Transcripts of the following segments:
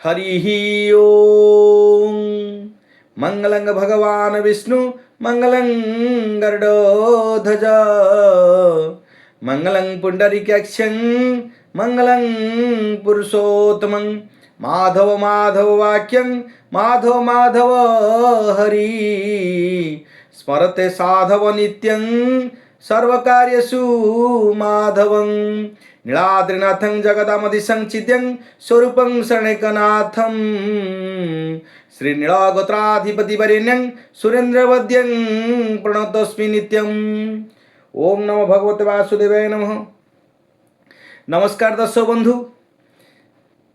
हरि ओम। मंगलं भगवान विष्णु मंगलं गरुड़ध्वज मंगलं पुंडरीकाक्षं मंगलं पुरुषोत्तमं माधव माधव वाक्यं माधव माधव हरि स्मरते साधव नित्यं सर्वकार्येषु माधवं नीलाद्रिनाथं जगदामधिसंचित्यं स्वरूपं शरणैकनाथं श्री नीलागोत्राधिपतिवरेण्यं सुरेन्द्रवद्यं प्रणतोऽस्मि नित्यं। ओम नमो भगवते वासुदेवाय नमः। नमस्कार दर्शक बंधु,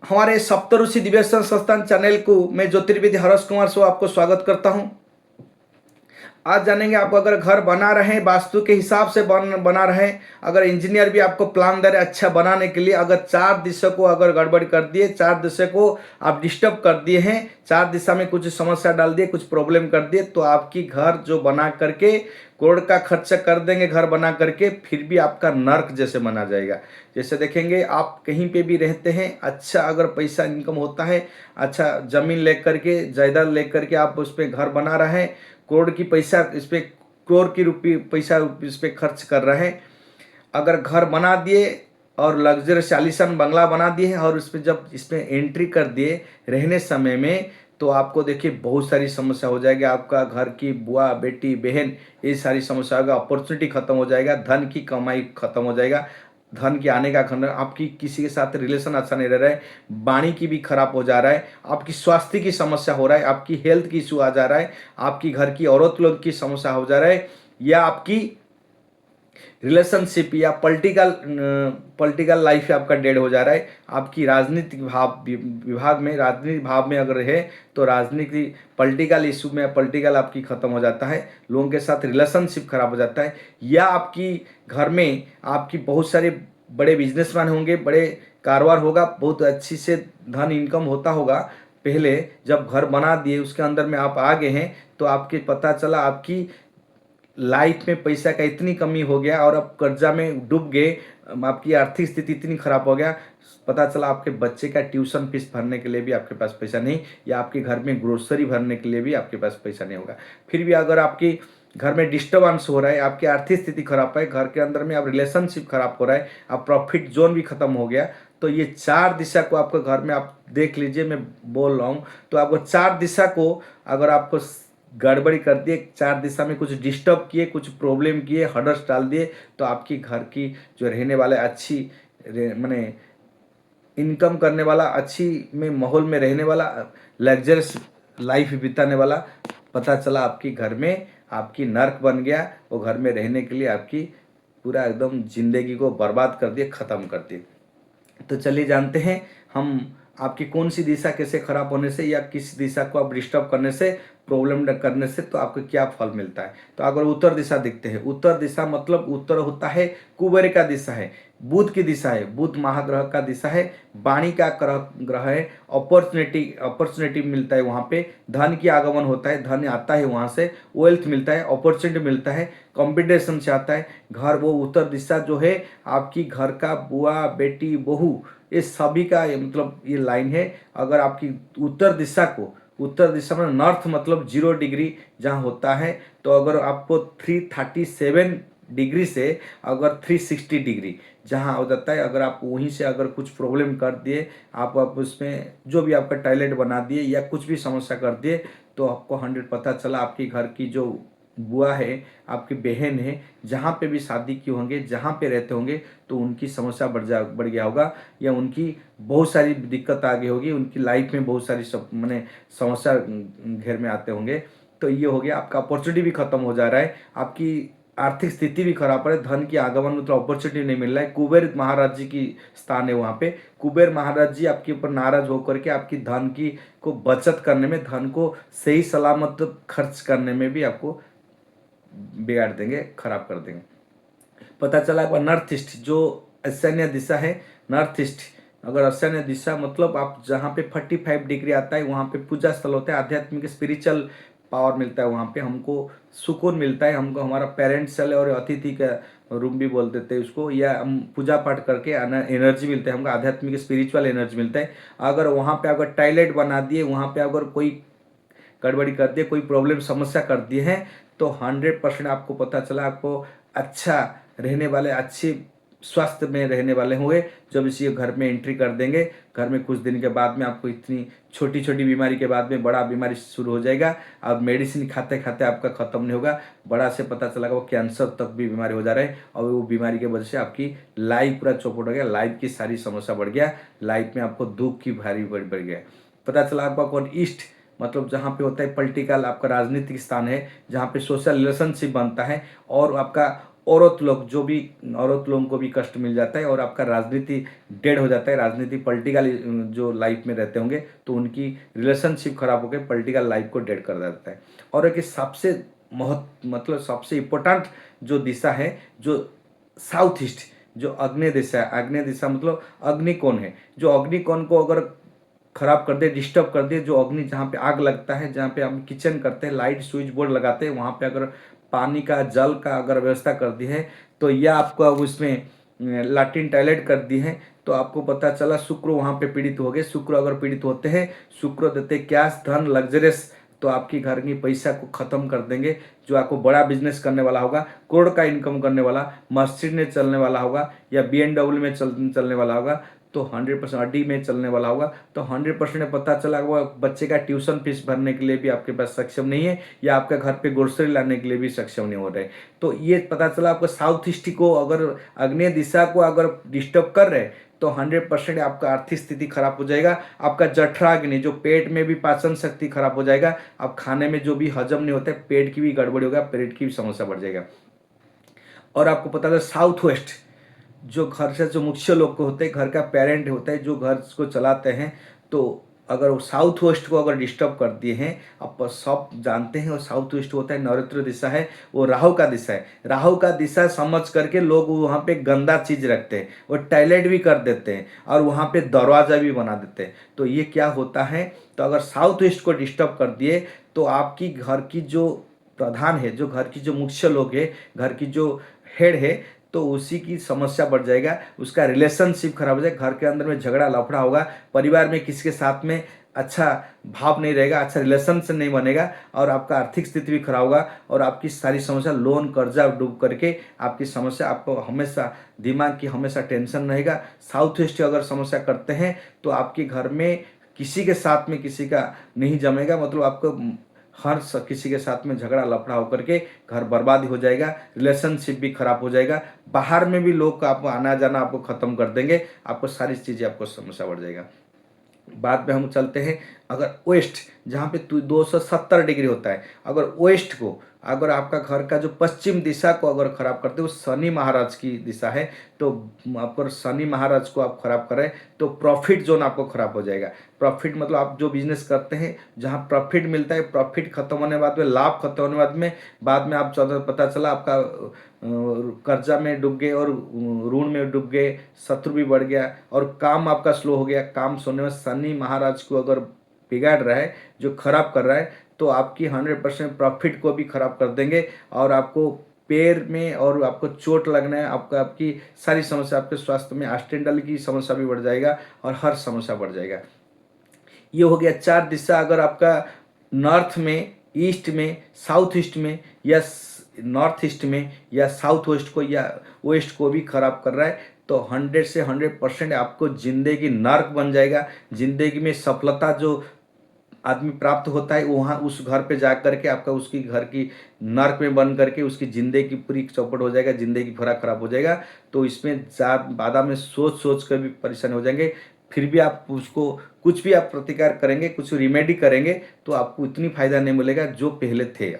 हमारे सप्तऋषि दिव्यसन संस्थान चैनल को मैं ज्योतिर्विद हर्ष कुमार सो आपको स्वागत करता हूं। आज जानेंगे, आप अगर घर बना रहे हैं वास्तु के हिसाब से बना रहे हैं, अगर इंजीनियर भी आपको प्लान दे रहे अच्छा बनाने के लिए, अगर 4 दिशा को अगर गड़बड़ कर दिए, 4 दिशा को आप डिस्टर्ब कर दिए हैं, 4 दिशा में कुछ समस्या डाल दिए, कुछ प्रॉब्लम कर दिए, तो आपकी घर जो बना करके करोड़ का खर्चा कर देंगे घर बना करके, फिर भी आपका नर्क जैसे बना जाएगा। जैसे देखेंगे, आप कहीं पे भी रहते हैं, अच्छा अगर पैसा इनकम होता है, अच्छा जमीन लेकर के जायदाद लेकर के आप उस पर घर बना रहे हैं, करोड़ की पैसा इस पर करोड़ की रुपये पैसा इस पर खर्च कर रहे हैं, अगर घर बना दिए और लग्जरियस आलीशान बंगला बना दिए हैं और उसमें जब इसमें एंट्री कर दिए रहने समय में, तो आपको देखिए बहुत सारी समस्या हो जाएगी। आपका घर की बुआ बेटी बहन ये सारी समस्या होगा, अपॉर्चुनिटी खत्म हो जाएगा, धन की कमाई खत्म हो जाएगा, धन के आने का खंडन, आपकी किसी के साथ रिलेशन अच्छा नहीं रह रहा है, वाणी की भी खराब हो जा रहा है, आपकी स्वास्थ्य की समस्या हो रहा है, आपकी हेल्थ की इशू आ जा रहा है, आपकी घर की औरत लोग की समस्या हो जा रहा है, या आपकी रिलेशनशिप या पॉलिटिकल लाइफ आपका डेड हो जा रहा है, आपकी राजनीतिक विभाग में राजनीतिक भाव में अगर है तो राजनीति पॉलिटिकल इशू में पॉलिटिकल आपकी खत्म हो जाता है, लोगों के साथ रिलेशनशिप खराब हो जाता है, या आपकी घर में आपकी बहुत सारे बड़े बिजनेसमैन होंगे, बड़े कारोबार होगा, बहुत अच्छी से धन इनकम होता होगा, पहले जब घर बना दिए उसके अंदर में आप आ गए हैं तो आपके पता चला आपकी लाइफ में पैसा का इतनी कमी हो गया और अब कर्जा में डूब गए, आपकी आर्थिक स्थिति इतनी खराब हो गया, पता चला आपके बच्चे का ट्यूशन फीस भरने के लिए भी आपके पास पैसा नहीं, या आपके घर में ग्रोसरी भरने के लिए भी आपके पास पैसा नहीं होगा। फिर भी अगर आपकी घर में डिस्टर्बेंस हो रहा है, आपकी आर्थिक स्थिति खराब है, घर के अंदर में आप रिलेशनशिप खराब हो रहा है, आप प्रॉफिट जोन भी खत्म हो गया, तो ये 4 दिशा को आपके घर में आप देख लीजिए, मैं बोल रहा हूँ, तो आपको 4 दिशा को अगर आपको गड़बड़ी कर दिए, 4 दिशा में कुछ डिस्टर्ब किए, कुछ प्रॉब्लम किए, हर्डल्स डाल दिए, तो आपकी घर की जो रहने वाले अच्छी माने इनकम करने वाला, अच्छी में माहौल में रहने वाला, लग्जरियस लाइफ बिताने वाला, पता चला आपकी घर में आपकी नर्क बन गया, वो घर में रहने के लिए आपकी पूरा एकदम जिंदगी को बर्बाद कर दिए, ख़त्म कर दिए। तो चलिए जानते हैं हम आपकी कौन सी दिशा कैसे खराब होने से या किस दिशा को आप डिस्टर्ब करने से, प्रॉब्लम करने से, तो आपको क्या फल मिलता है। तो अगर उत्तर दिशा दिखते हैं, उत्तर दिशा मतलब उत्तर होता है कुबेर का दिशा है, बुध की दिशा है, बुध महाग्रह का दिशा है, वाणी का ग्रह है, अपॉर्चुनिटी मिलता है, वहाँ पे धन की आगमन होता है, धन आता है, वहाँ से वेल्थ मिलता है, अपॉर्चुनिटी मिलता है, कॉम्पिटिशन से आता है घर। वो उत्तर दिशा जो है आपकी घर का बुआ बेटी बहू ये सभी का मतलब ये लाइन है। अगर आपकी उत्तर दिशा में नॉर्थ मतलब 0 डिग्री जहाँ होता है, तो अगर आपको 337 डिग्री से अगर 360 डिग्री जहाँ हो जाता है, अगर आप वहीं से अगर कुछ प्रॉब्लम कर दिए, आप उसमें जो भी आपका टॉयलेट बना दिए या कुछ भी समस्या कर दिए, तो आपको 100 पता चला आपकी घर की जो बुआ है, आपकी बहन है, जहाँ पे भी शादी की होंगे, जहाँ पे रहते होंगे, तो उनकी समस्या बढ़ गया होगा, या उनकी बहुत सारी दिक्कत आ गई होगी, उनकी लाइफ में बहुत सारी माने समस्या घेर में आते होंगे। तो ये हो गया, आपका अपॉर्चुनिटी भी खत्म हो जा रहा है, आपकी आर्थिक स्थिति भी खराब है, धन की आगमन मतलब अपॉर्चुनिटी नहीं मिल रहा है। कुबेर महाराज जी की स्थान है वहाँ पे, कुबेर महाराज जी आपके ऊपर नाराज होकर के आपकी धन की को बचत करने में, धन को सही सलामत खर्च करने में भी आपको बिगाड़ देंगे, खराब कर देंगे। पता चला एक बार नॉर्थ ईस्ट जो ईशान्य दिशा है, नॉर्थ ईस्ट अगर ईशान्य दिशा मतलब आप जहाँ पे 45 डिग्री आता है, वहाँ पे पूजा स्थल होता है, आध्यात्मिक स्पिरिचुअल पावर मिलता है, वहाँ पे हमको सुकून मिलता है, हमको हमारा पेरेंट्स चले और अतिथि का रूम भी बोल देते हैं उसको, या हम पूजा पाठ करके एनर्जी मिलता है हमको, आध्यात्मिक स्पिरिचुअल एनर्जी मिलता है। अगर वहाँ पे अगर टॉयलेट बना दिए, वहाँ पे अगर कोई गड़बड़ी कर दिए, कोई प्रॉब्लम समस्या कर दिए हैं, तो 100% आपको पता चला, आपको अच्छा रहने वाले, अच्छी स्वास्थ्य में रहने वाले होंगे जब इसी घर में एंट्री कर देंगे। घर में कुछ दिन के बाद में आपको इतनी छोटी छोटी बीमारी के बाद में बड़ा बीमारी शुरू हो जाएगा। अब मेडिसिन खाते खाते आपका खत्म नहीं होगा, बड़ा से पता चला वो कैंसर तक भी बीमारी हो जा रहा है, और वो बीमारी की वजह से आपकी लाइफ पूरा चौपट हो गया, लाइफ की सारी समस्या बढ़ गया, लाइफ में आपको दुख की भारी बढ़ गया। पता चला आपका कौन ईस्ट, मतलब जहाँ पे होता है पॉलिटिकल, आपका राजनीतिक स्थान है, जहाँ पे सोशल रिलेशनशिप बनता है, और आपका औरत लोग, जो भी औरत लोगों को भी कष्ट मिल जाता है, और आपका राजनीति डेड हो जाता है, राजनीति पॉलिटिकल जो लाइफ में रहते होंगे तो उनकी रिलेशनशिप खराब होकर पॉलिटिकल लाइफ को डेड कर देता है। और एक सबसे मतलब सबसे इम्पोर्टेंट जो दिशा है, जो साउथ ईस्ट, जो अग्नि दिशा है, अग्नि दिशा मतलब अग्निकोण है, जो अग्निकोण को अगर खराब कर दे, डिस्टर्ब कर दे, जो अग्नि जहाँ पे आग लगता है, जहाँ पे हम किचन करते हैं, लाइट स्विच बोर्ड लगाते हैं, वहाँ पे अगर पानी का, जल का अगर व्यवस्था कर दी है, तो यह आपको अब उसमें लैट्रिन टॉयलेट कर दी है, तो आपको पता चला शुक्र वहाँ पे पीड़ित हो गए। शुक्र अगर पीड़ित होते हैं, शुक्र देते कैश, धन, लग्जरियस, तो आपकी घर की पैसा को खत्म कर देंगे। जो आपको बड़ा बिजनेस करने वाला होगा, करोड़ का इनकम करने वाला, मस्जिद में चलने वाला होगा, या BMW में चलने वाला होगा, तो 100% अड्डी में चलने वाला होगा, तो 100% पता चला वो बच्चे का ट्यूशन फीस भरने के लिए भी आपके पास सक्षम नहीं है, या आपके घर पे ग्रोसरी लाने के लिए भी सक्षम नहीं हो रहे। तो ये पता चला आपको साउथ ईस्ट को अगर आग्नेय दिशा को अगर डिस्टर्ब कर रहे, तो 100% आपका आर्थिक स्थिति खराब हो जाएगा। आपका जठराग्नि, जो पेट में भी पाचन शक्ति खराब हो जाएगा, आप खाने में जो भी हजम नहीं होता है, पेट की भी गड़बड़ी होगा, पेट की भी समस्या बढ़ जाएगा। और आपको पता है साउथ वेस्ट, जो घर से जो मुख्य लोग को होते हैं, घर का पेरेंट होता है, जो घर को चलाते हैं, तो अगर वो साउथ वेस्ट को अगर डिस्टर्ब कर दिए हैं, आप सब जानते हैं, और साउथ वेस्ट होता है नैऋत्य दिशा है, वो राहु का दिशा है। राहु का दिशा समझ करके लोग वहाँ पे गंदा चीज रखते हैं, वो टॉयलेट भी कर देते हैं, और वहाँ पे दरवाजा भी बना देते हैं। तो ये क्या होता है, तो अगर साउथ वेस्ट को डिस्टर्ब कर दिए, तो आपकी घर की जो प्रधान है, जो घर की जो मुख्य लोग है, घर की जो हेड है, तो उसी की समस्या बढ़ जाएगा, उसका रिलेशनशिप खराब हो जाएगा, घर के अंदर में झगड़ा लफड़ा होगा, परिवार में किसी के साथ में अच्छा भाव नहीं रहेगा, अच्छा रिलेशन से नहीं बनेगा, और आपका आर्थिक स्थिति भी खराब होगा, और आपकी सारी समस्या, लोन कर्जा डूब करके आपकी समस्या, आपको हमेशा दिमाग की हमेशा टेंशन रहेगा। साउथ ईस्ट अगर समस्या करते हैं, तो आपके घर में किसी के साथ में किसी का नहीं जमेगा, मतलब आपको किसी के साथ में झगड़ा लफड़ा होकर के घर बर्बाद हो जाएगा, रिलेशनशिप भी खराब हो जाएगा, बाहर में भी लोग का आपको आना जाना आपको खत्म कर देंगे, आपको सारी चीजें, आपको समस्या बढ़ जाएगा। बाद में हम चलते हैं, अगर वेस्ट, जहाँ पे 270 डिग्री होता है, अगर वेस्ट को, अगर आपका घर का जो पश्चिम दिशा को अगर खराब करते हो, शनि महाराज की दिशा है, तो आपको शनि महाराज को आप खराब करें, तो प्रॉफिट जोन आपको खराब हो जाएगा। प्रॉफिट मतलब आप जो बिजनेस करते हैं, जहाँ प्रॉफिट मिलता है, प्रॉफिट खत्म होने बाद में, लाभ खत्म होने बाद में आप पता चला आपका कर्जा में डूब गए, और ऋण में डूब गए, शत्रु भी बढ़ गया, और काम आपका स्लो हो गया। काम सोने में शनि महाराज को अगर बिगाड़ रहा है, जो खराब कर रहा है, तो आपकी 100% प्रॉफिट को भी खराब कर देंगे, और आपको पैर में और आपको चोट लगना है, आपकी सारी समस्या, आपके स्वास्थ्य में अस्टेंडल की समस्या भी बढ़ जाएगा, और हर समस्या बढ़ जाएगा। ये हो गया 4 दिशा। अगर आपका नॉर्थ में, ईस्ट में, साउथ ईस्ट में, या नॉर्थ ईस्ट में, या साउथ वेस्ट को, या वेस्ट को भी खराब कर रहा है, तो 100 से 100% आपको जिंदगी नर्क बन जाएगा। जिंदगी में सफलता जो आदमी प्राप्त होता है, वहाँ उस घर पे जा करके आपका, उसकी घर की नर्क में बन करके उसकी जिंदगी पूरी चौपट हो जाएगा, जिंदगी पूरा खराब हो जाएगा। तो इसमें ज़्यादा में सोच सोच कर भी परेशान हो जाएंगे। फिर भी आप उसको कुछ भी आप प्रतिकार करेंगे, कुछ रिमेडी करेंगे, तो आपको इतनी फायदा नहीं मिलेगा जो पहले थे।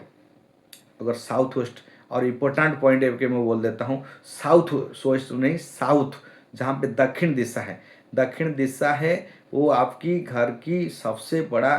अगर साउथ वेस्ट, और इम्पोर्टेंट पॉइंट है कि मैं बोल देता हूँ, साउथ वेस्ट नहीं, साउथ, जहाँ पे दक्षिण दिशा है, दक्षिण दिशा है, वो आपकी घर की सबसे बड़ा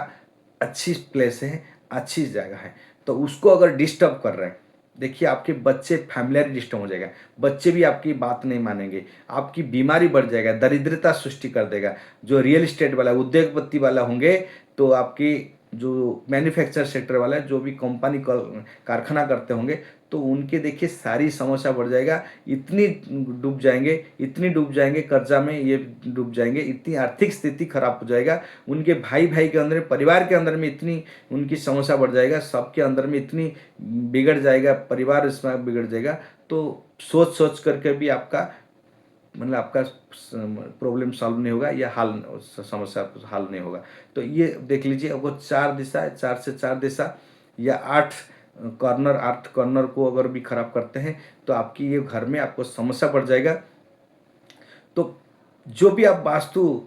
अच्छी प्लेस है, अच्छी जगह है। तो उसको अगर डिस्टर्ब कर रहे हैं, देखिए आपके बच्चे फैमिलियर डिस्टर्ब हो जाएगा, बच्चे भी आपकी बात नहीं मानेंगे, आपकी बीमारी बढ़ जाएगा, दरिद्रता सृष्टि कर देगा। जो रियल इस्टेट वाला, उद्योगपति वाला होंगे, तो आपकी जो मैन्युफैक्चर सेक्टर वाला है, जो भी कंपनी कारखाना करते होंगे, तो उनके देखिए सारी समस्या बढ़ जाएगा, इतनी डूब जाएंगे, इतनी डूब जाएंगे कर्जा में, ये डूब जाएंगे, इतनी आर्थिक स्थिति खराब हो जाएगा, उनके भाई भाई के अंदर, परिवार के अंदर में इतनी उनकी समस्या बढ़ जाएगा, सबके अंदर में इतनी बिगड़ जाएगा, परिवार इसमें बिगड़ जाएगा। तो सोच सोच करके भी आपका मतलब आपका प्रॉब्लम सॉल्व नहीं होगा या हल, समस्या हल नहीं होगा। तो ये देख लीजिए, अगर 4 दिशा है, 4 से 4 दिशा या 8 कॉर्नर को अगर भी खराब करते हैं तो आपकी ये घर में आपको समस्या बढ़ जाएगा। तो जो भी वास्तु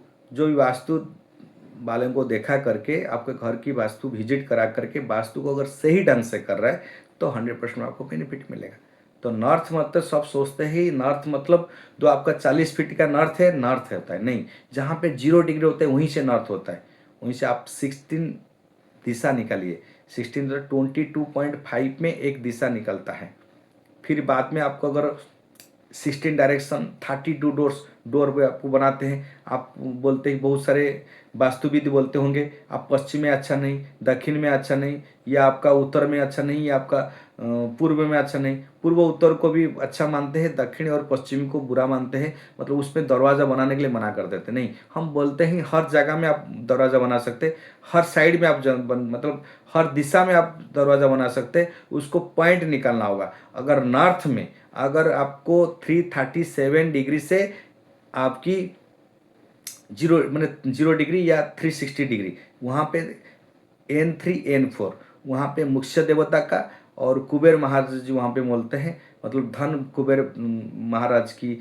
वालों को देखा करके आपके घर की वास्तु विजिट करा करके वास्तु को अगर सही ढंग से कर रहा है तो 100% आपको बेनिफिट मिलेगा। तो नॉर्थ मतलब सब सोचते हैं नॉर्थ मतलब जो आपका 40 फीट का नॉर्थ होता है, नहीं, जहाँ पे 0 डिग्री होता है वहीं से नॉर्थ होता है। वहीं से आप 16 दिशा निकालिए, 16 तो 22.5 में एक दिशा निकलता है। फिर बाद में आपको अगर 16 डायरेक्शन 32 डोर पे आपको बनाते हैं, आप बोलते हैं बहुत सारे वास्तुविद बोलते होंगे आप पश्चिम में अच्छा नहीं, दक्षिण में अच्छा नहीं, या आपका उत्तर में अच्छा नहीं, या आपका पूर्व में अच्छा नहीं। पूर्व उत्तर को भी अच्छा मानते हैं, दक्षिण और पश्चिम को बुरा मानते हैं, मतलब उसमें दरवाज़ा बनाने के लिए मना कर देते। नहीं, हम बोलते हैं हर जगह में आप दरवाज़ा बना सकते, हर साइड में आप मतलब हर दिशा में आप दरवाज़ा बना सकते, उसको पॉइंट निकालना होगा। अगर नॉर्थ में अगर आपको 337 डिग्री से आपकी 0 डिग्री या 360 डिग्री, वहाँ पे N3 N4 वहाँ पे मुख्य देवता का और कुबेर महाराज जी वहाँ पे बोलते हैं, मतलब धन कुबेर महाराज की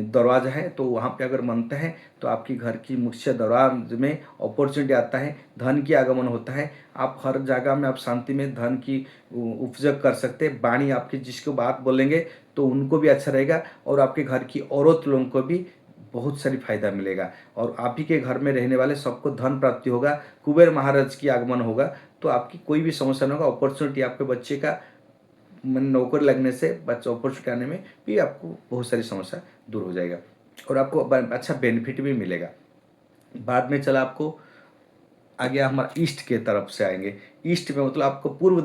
दरवाजा है। तो वहाँ पे अगर मानते हैं तो आपकी घर की मुख्य दरवाजे में अपॉर्चुनिटी आता है, धन की आगमन होता है। आप हर जगह में आप शांति में धन की उपयोग कर सकते हैं। वाणी आपकी जिसको बात बोलेंगे तो उनको भी अच्छा रहेगा, और आपके घर की औरत लोगों को भी बहुत सारी फायदा मिलेगा, और आप ही के घर में रहने वाले सबको धन प्राप्ति होगा, कुबेर महाराज की आगमन होगा। तो आपकी कोई भी समस्या नहीं होगा। अपॉर्चुनिटी आपके बच्चे का नौकरी लगने से बच्चा अपॉर्चुनिटी आने में भी आपको बहुत सारी समस्या दूर हो जाएगा, और आपको अच्छा बेनिफिट भी मिलेगा। बाद में चला आपको आगे हमारा ईस्ट के तरफ से आएंगे। ईस्ट में मतलब आपको पूर्व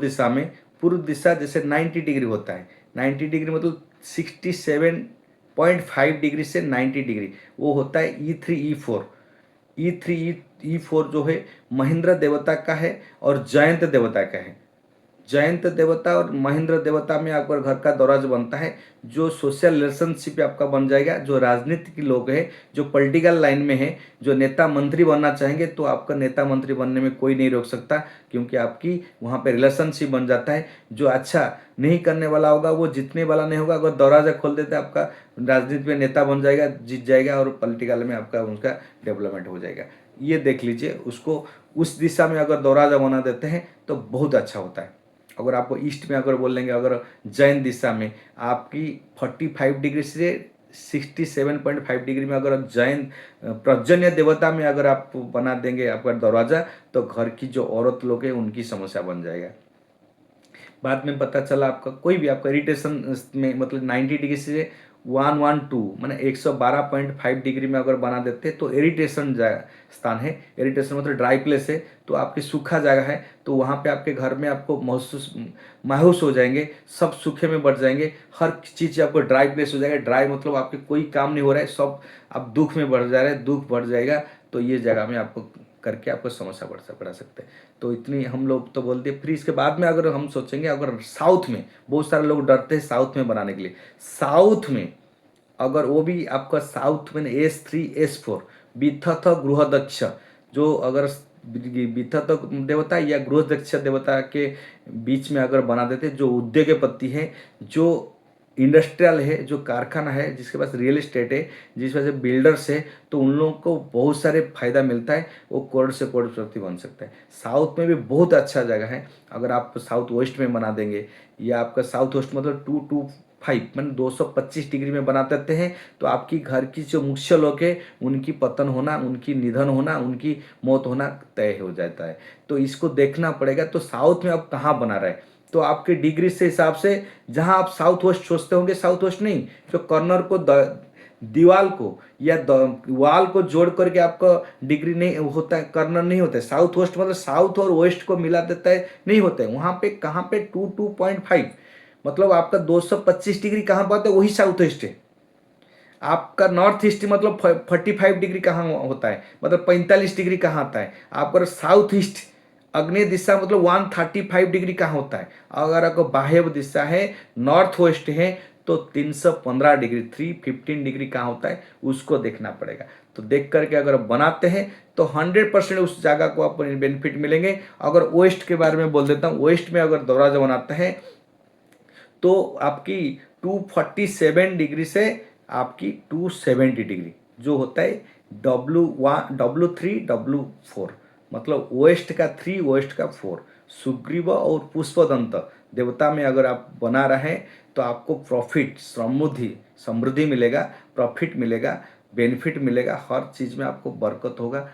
दिशा जैसे 90 डिग्री होता है, 90 डिग्री मतलब 67.5 डिग्री से 90 डिग्री वो होता है E3 E4। E3 E4 जो है महेंद्र देवता का है और जयंत देवता का है। जयंत देवता और महेंद्र देवता में आपका घर का दरवाजा बनता है, जो सोशल रिलेशनशिप आपका बन जाएगा। जो राजनीतिक लोग हैं, जो पॉलिटिकल लाइन में है, जो नेता मंत्री बनना चाहेंगे, तो आपका नेता मंत्री बनने में कोई नहीं रोक सकता, क्योंकि आपकी वहाँ पे रिलेशनशिप बन जाता है। जो अच्छा नहीं करने वाला होगा वो जीतने वाला नहीं होगा। अगर दरवाजा खोल देते आपका राजनीति में नेता बन जाएगा, जीत जाएगा, और पॉलिटिकल में आपका उनका डेवलपमेंट हो जाएगा। ये देख लीजिए, उसको उस दिशा में अगर दरवाजा बना देते हैं तो बहुत अच्छा होता है। अगर आपको ईस्ट में अगर बोलेंगे, अगर जैन दिशा में आपकी 45 डिग्री से 67.5 डिग्री में अगर जैन पर्जन्य देवता में अगर आप बना देंगे आपका दरवाजा, तो घर की जो औरत लोग हैं उनकी समस्या बन जाएगा। बाद में पता चला आपका कोई भी आपका इरिटेशन में मतलब 90 डिग्री से 112 मैंने 112.5 डिग्री में अगर बना देते तो इरिटेशन स्थान है। इरिटेशन मतलब ड्राई प्लेस है, तो आपकी सूखा जगह है, तो वहाँ पे आपके घर में आपको मायूस हो जाएंगे, सब सूखे में बढ़ जाएंगे, हर चीज़ आपको ड्राई प्लेस हो जाएगा। ड्राई मतलब आपके कोई काम नहीं हो रहा है, सब आप दुख में बढ़ जा रहे हैं, दुख बढ़ जाएगा। तो ये जगह में आपको करके आपको समस्या बढ़ा सकते हैं। तो इतनी हम लोग तो बोलते हैं। फिर इसके बाद में अगर हम सोचेंगे, अगर साउथ में बहुत सारे लोग डरते हैं साउथ में बनाने के लिए, साउथ में अगर वो भी आपका साउथ में S3 S4 विथथ गृहदक्ष, जो अगर विथथ देवता या गृहदक्ष देवता के बीच में अगर बना देते, जो उद्योगपति है, जो इंडस्ट्रियल है, जो कारखाना है, जिसके पास रियल एस्टेट है, जिस वजह से बिल्डर्स है, तो उन लोगों को बहुत सारे फायदा मिलता है, वो करोड़ से करोड़पति बन सकता है। साउथ में भी बहुत अच्छा जगह है। अगर आप साउथ वेस्ट में बना देंगे, या आपका साउथ वेस्ट मतलब 225 मैंने 225 डिग्री में बना देते हैं, तो आपकी घर की जो मुख्य लोग हैं उनकी पतन होना, उनकी निधन होना, उनकी मौत होना तय हो जाता है। तो इसको देखना पड़ेगा। तो साउथ में आप कहाँ बना रहे, तो आपके डिग्री से हिसाब से जहां आप साउथ वेस्ट सोचते होंगे, साउथ वेस्ट नहीं, जो कॉर्नर को दीवाल को या वाल को जोड़ करके आपका डिग्री नहीं होता है, कॉर्नर नहीं होता है। साउथ वेस्ट मतलब साउथ और वेस्ट को मिला देता है, नहीं होता है। वहां पे कहाँ पे 22.5 मतलब आपका 225 डिग्री कहाँ पर होता है, वही साउथ ईस्ट है। आपका नॉर्थ ईस्ट मतलब 45 डिग्री कहाँ होता है, मतलब 45 डिग्री कहाँ आता है। आपका साउथ ईस्ट अग्नेय दिशा मतलब 135 डिग्री कहाँ होता है। अगर आपको बाह्य दिशा है, नॉर्थ वेस्ट है, तो 315 डिग्री 315 डिग्री कहाँ होता है, उसको देखना पड़ेगा। तो देख करके अगर आप बनाते हैं तो 100% उस जगह को आपको बेनिफिट मिलेंगे। अगर वेस्ट के बारे में बोल देता हूँ, वेस्ट में अगर दरवाजा बनाते हैं तो आपकी 247 डिग्री से आपकी 270 डिग्री जो होता है W3 W4, मतलब वेस्ट का 3 वेस्ट का 4। सुग्रीव और पुष्पदंत देवता में अगर आप बना रहे हैं तो आपको प्रॉफिट समृद्धि समृद्धि मिलेगा, प्रॉफिट मिलेगा, बेनिफिट मिलेगा, हर चीज़ में आपको बरकत होगा।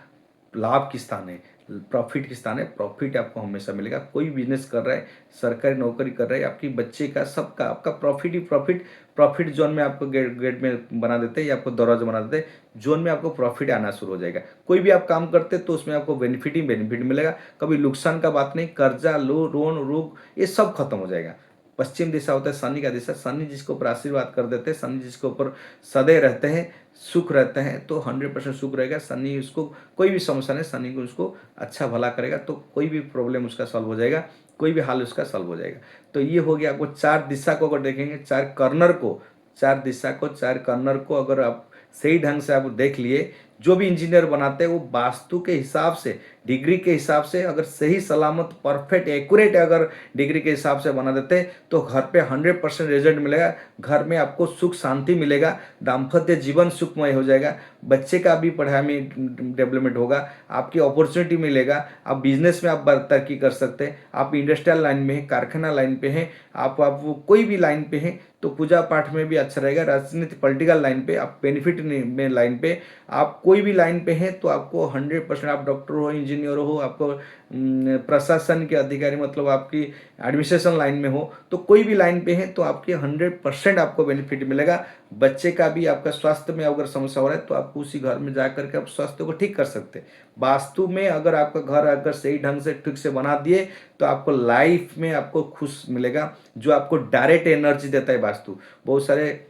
लाभ की स्थान है, प्रॉफिट की स्थान है, प्रॉफिट आपको हमेशा मिलेगा। कोई बिजनेस कर रहा है, सरकारी नौकरी कर रहा है, आपकी बच्चे का सबका आपका प्रॉफिट ही प्रॉफिट। प्रॉफिट जोन में आपको गेट गेट में बना देते हैं या आपको दरवाजा बना देते हैं, जोन में आपको प्रॉफिट आना शुरू हो जाएगा। कोई भी आप काम करते हैं तो उसमें आपको बेनिफिट ही बेनिफिट मिलेगा। कभी नुकसान का बात नहीं, कर्जा लो लोन रोग ये सब खत्म हो जाएगा। पश्चिम दिशा होता है शनि का दिशा, शनि जिसके ऊपर आशीर्वाद कर देते हैं, शनि जिसके ऊपर सदैव रहते हैं, सुख रहते हैं, तो 100% सुख रहेगा। शनि उसको कोई भी समस्या नहीं, शनि को उसको अच्छा भला करेगा, तो कोई भी प्रॉब्लम उसका सॉल्व हो जाएगा, कोई भी हाल उसका सॉल्व हो जाएगा। तो ये हो गया। आपको चार दिशा को अगर देखेंगे, चार कर्नर को, चार दिशा को, चार कर्नर को अगर आप सही ढंग से आप देख लिए, जो भी इंजीनियर बनाते हैं वो वास्तु के हिसाब से, डिग्री के हिसाब से अगर सही सलामत परफेक्ट एक्यूरेट अगर डिग्री के हिसाब से बना देते हैं तो घर पे 100% रिजल्ट मिलेगा। घर में आपको सुख शांति मिलेगा, दाम्पत्य जीवन सुखमय हो जाएगा, बच्चे का भी पढ़ाई में डेवलपमेंट होगा, आपकी अपॉर्चुनिटी मिलेगा, आप बिजनेस में आप तरक्की कर सकते हैं, आप इंडस्ट्रियल लाइन में हैं, कारखाना लाइन पे हैं, आप कोई भी लाइन पे हैं तो पूजा पाठ में भी अच्छा रहेगा। राजनीति पॉलिटिकल लाइन पे आप बेनिफिट में लाइन पे आप कोई भी लाइन पे हैं तो आपको 100%, आप डॉक्टर हो, इंजीनियर हो, आपको प्रशासन के अधिकारी मतलब आपकी एडमिनिस्ट्रेशन लाइन में हो, तो कोई भी लाइन पे है तो आपके 100% आपको बेनिफिट मिलेगा। बच्चे का भी आपका स्वास्थ्य में अगर समस्या हो रहा है तो आप उसी घर में जा करके आप स्वास्थ्य को ठीक कर सकते हैं। वास्तु में अगर आपका घर अगर सही ढंग से ठीक से बना दिए तो आपको लाइफ में आपको खुश मिलेगा, जो आपको डायरेक्ट एनर्जी देता है वास्तु। बहुत सारे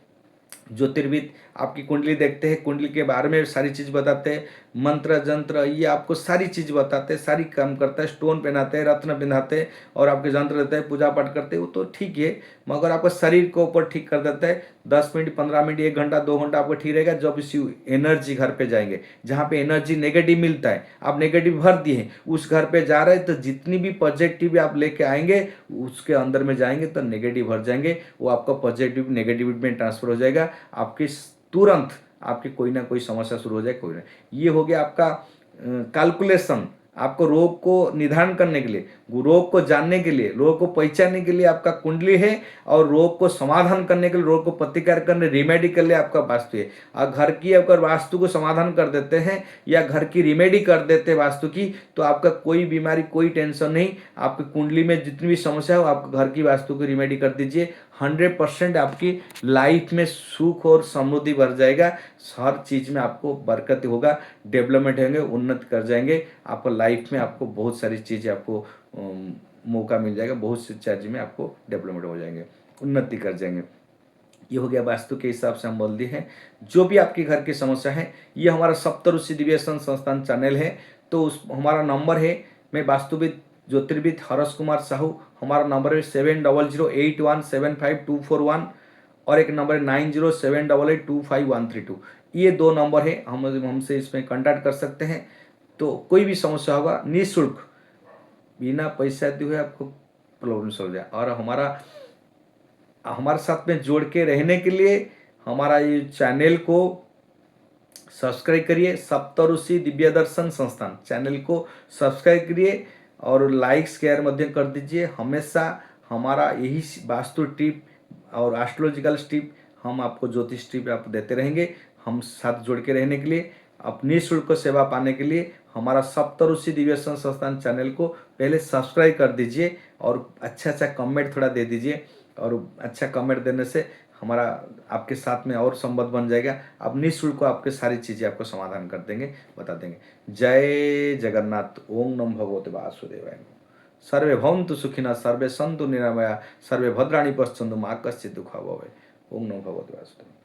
ज्योतिर्विद आपकी कुंडली देखते हैं, कुंडली के बारे में सारी चीज़ बताते हैं, मंत्र जंत्र ये आपको सारी चीज़ बताते हैं, सारी काम करता है, स्टोन पहनाते हैं, रत्न पहनाते हैं और आपके जंत्र देते हैं, पूजा पाठ करते हैं, वो तो ठीक है। मगर आपका शरीर को ऊपर ठीक कर देता है। 10 मिनट 15 मिनट 1 घंटा 2 घंटा आपको ठीक रहेगा। जब इसी एनर्जी घर पे जाएंगे, जहाँ पे एनर्जी नेगेटिव मिलता है, आप नेगेटिव भर दिए उस घर पे जा रहे हैं तो जितनी भी पॉजिटिव आप लेके आएंगे उसके अंदर में जाएंगे तो नेगेटिव भर जाएंगे, वो आपका पॉजिटिव नेगेटिविटी में ट्रांसफर हो जाएगा। आपकी तुरंत आपकी कोई ना कोई समस्या शुरू हो जाए, कोई ना। ये हो गया आपका कैलकुलेशन। आपको रोग को निर्धारण करने के लिए, रोग को जानने के लिए, रोग को पहचानने के लिए आपका कुंडली है, और रोग को समाधान करने के लिए, रोग को प्रतिकार करने रिमेडी के लिए आपका वास्तु है। और घर की अगर वास्तु को समाधान कर देते हैं या घर की रिमेडी कर देते हैं वास्तु की, तो आपका कोई बीमारी कोई टेंशन नहीं। आपकी कुंडली में जितनी भी समस्या हो आप घर की वास्तु की रिमेडी कर दीजिए, 100% आपकी लाइफ में सुख और समृद्धि बढ़ जाएगा। हर चीज़ में आपको बरकत होगा, डेवलपमेंट होंगे, उन्नति कर जाएंगे। आपको लाइफ में आपको बहुत सारी चीज़ें आपको मौका मिल जाएगा, बहुत सी चीज़ में आपको डेवलपमेंट हो जाएंगे, उन्नति कर जाएंगे। ये हो गया वास्तु के हिसाब से हम बोल दिए हैं। जो भी आपके घर की समस्या है, ये हमारा सप्तऋषि दिव्यसन संस्थान चैनल है, तो उस हमारा नंबर है, मैं वास्तुविद ज्योतिर्विद हरस कुमार साहू, हमारा नंबर है 7008175241 और एक नंबर है 9078825132। ये दो नंबर है, हम हमसे इसमें कांटेक्ट कर सकते हैं। तो कोई भी समस्या होगा निःशुल्क बिना पैसा दिए हुए आपको प्रॉब्लम सॉल्व हो जाए। और हमारे साथ में जोड़ के रहने के लिए हमारा ये चैनल को सब्सक्राइब करिए, सप्तऋषि दिव्य दर्शन संस्थान चैनल को सब्सक्राइब करिए और लाइक शेयर मध्य कर दीजिए। हमेशा हमारा यही वास्तु टिप और एस्ट्रोलॉजिकल टिप, हम आपको ज्योतिष टिप आप देते रहेंगे। हम साथ जुड़ के रहने के लिए, अपनी निःशुल्क सेवा पाने के लिए हमारा सप्तऋषि दिव्यसन संस्थान चैनल को पहले सब्सक्राइब कर दीजिए और अच्छा कमेंट थोड़ा दे दीजिए। और अच्छा कमेंट देने से हमारा आपके साथ में और संबंध बन जाएगा। आप निःशुल्क आपके सारी चीज़ें आपको समाधान कर देंगे, बता देंगे। जय जगन्नाथ। ओम नमो भगवते वासुदेवाय। सर्वे भवन्तु सुखिनः, सर्वे सन्तु निरामया, सर्वे भद्राणि पश्यन्तु मा कश्चित् दुःखः भवेत्। ओम नमो भगवते वासुदेवाय।